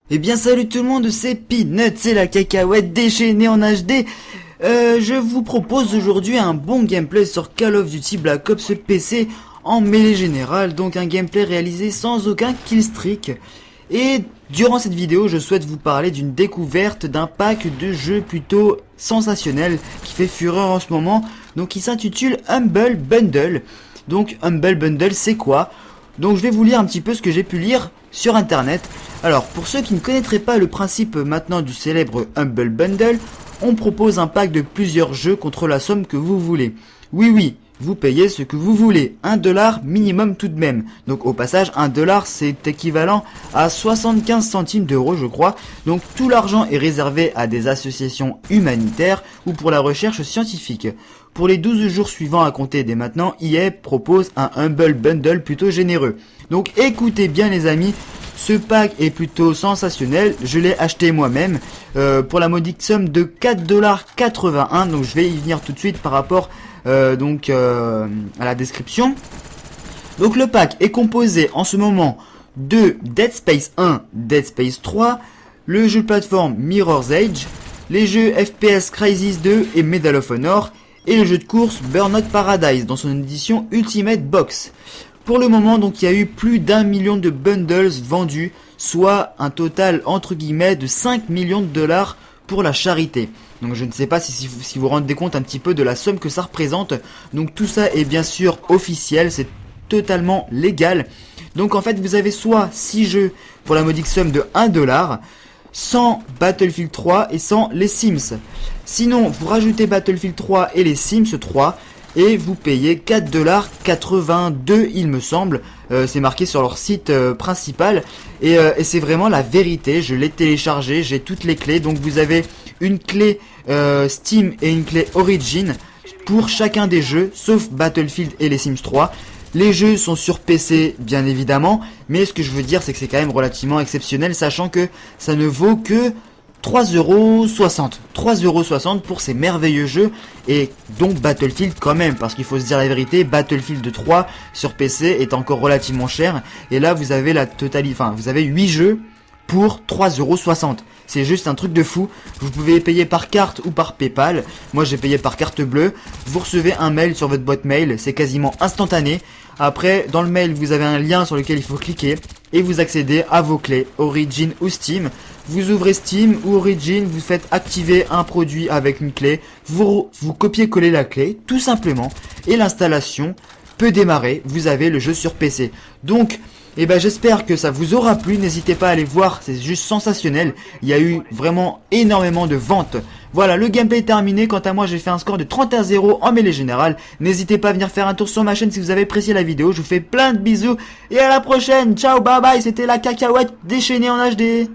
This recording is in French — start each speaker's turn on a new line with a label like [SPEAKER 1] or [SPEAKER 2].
[SPEAKER 1] Eh bien salut tout le monde, c'est Peanut, c'est la cacahuète déchaînée en HD. Je vous propose aujourd'hui un bon gameplay sur Call of Duty Black Ops PC en mêlée générale, donc un gameplay réalisé sans aucun killstreak. Et durant cette vidéo, je souhaite vous parler d'une découverte d'un pack de jeux plutôt sensationnel qui fait fureur en ce moment, donc qui s'intitule Humble Bundle. Donc Humble Bundle, c'est quoi? Donc je vais vous lire un petit peu ce que j'ai pu lire sur internet. Alors pour ceux qui ne connaîtraient pas le principe maintenant du célèbre Humble Bundle, on propose un pack de plusieurs jeux contre la somme que vous voulez. Oui, vous payez ce que vous voulez, 1 $ minimum tout de même. Donc au passage, 1 $ c'est équivalent à 75 centimes d'euros je crois. Donc tout l'argent est réservé à des associations humanitaires ou pour la recherche scientifique. Pour les 12 jours suivants à compter dès maintenant, EA propose un Humble Bundle plutôt généreux. Donc écoutez bien les amis, ce pack est plutôt sensationnel, je l'ai acheté moi-même pour la modique somme de 4,81 $. Donc je vais y venir tout de suite par rapport à la description. Donc le pack est composé en ce moment de Dead Space 1, Dead Space 3, le jeu de plateforme Mirror's Edge, les jeux FPS Crysis 2 et Medal of Honor, et le jeu de course Burnout Paradise dans son édition Ultimate Box. Pour le moment, donc, il y a eu plus d'1 million de bundles vendus, soit un total entre guillemets de 5 millions de dollars pour la charité. Donc je ne sais pas si vous vous rendez compte un petit peu de la somme que ça représente. Donc tout ça est bien sûr officiel, c'est totalement légal. Donc en fait vous avez soit 6 jeux pour la modique somme de 1 $, sans Battlefield 3 et sans les Sims. Sinon vous rajoutez Battlefield 3 et les Sims 3 et vous payez 4,82 $ il me semble. C'est marqué sur leur site principal et c'est vraiment la vérité. Je l'ai téléchargé, j'ai toutes les clés. Donc vous avez une clé Steam et une clé Origin pour chacun des jeux sauf Battlefield et les Sims 3. Les jeux sont sur PC bien évidemment, mais ce que je veux dire c'est que c'est quand même relativement exceptionnel, sachant que ça ne vaut que 3,60 €. 3,60 € pour ces merveilleux jeux, et donc Battlefield quand même, parce qu'il faut se dire la vérité, Battlefield 3 sur PC est encore relativement cher, et là vous avez la totalité, enfin vous avez 8 jeux pour 3,60 €. C'est juste un truc de fou. Vous pouvez payer par carte ou par PayPal. Moi j'ai payé par carte bleue. Vous recevez un mail sur votre boîte mail, c'est quasiment instantané. Après, dans le mail, vous avez un lien sur lequel il faut cliquer et vous accédez à vos clés Origin ou Steam. Vous ouvrez Steam ou Origin, vous faites activer un produit avec une clé, vous copiez-collez la clé tout simplement et l'installation peut démarrer. Vous avez le jeu sur PC. Donc j'espère que ça vous aura plu, n'hésitez pas à aller voir, c'est juste sensationnel, il y a eu vraiment énormément de ventes. Voilà, le gameplay est terminé, quant à moi j'ai fait un score de 31-0 en mêlée générale. N'hésitez pas à venir faire un tour sur ma chaîne si vous avez apprécié la vidéo, je vous fais plein de bisous et à la prochaine, ciao bye bye, c'était la cacahuète déchaînée en HD.